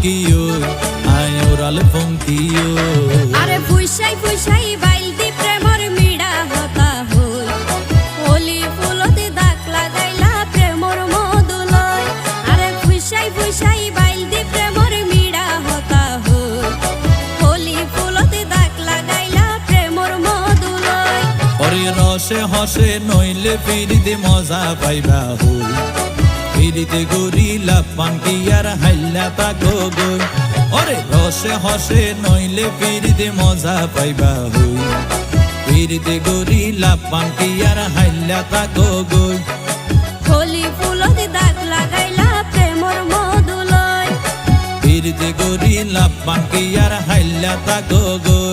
কিও আয় ওরাল ফঙ্কিও আরে ফুইসাই ফুইসাই বাইলতি প্রেমর মিড়া হতা হই হোলি ফুলতে দাগ লাগাইলা প্রেমর মধুলয় আরে ফুইসাই ফুইসাই বাইলতি প্রেমর মিড়া হতা হই হোলি ফুলতে দাগ লাগাইলা প্রেমর মধুলয় ওরে রসে হসে নইলে ফিরিতে মজা পাইবা হই ফিরিতে গরিলা পাঙ্কি আর হাইলা তাকো গই ওরে রসে হসে নইলে ফিরিতে মজা পাইবা হই ফিরিতে গরিলা পাঙ্কি আর হাইলা তাকো গই হোলি ফুলতে দাগ লাগাইলা প্রেমর মধুলয় ফিরিতে গরিলা পাঙ্কি আর হাইলা তাকো গই।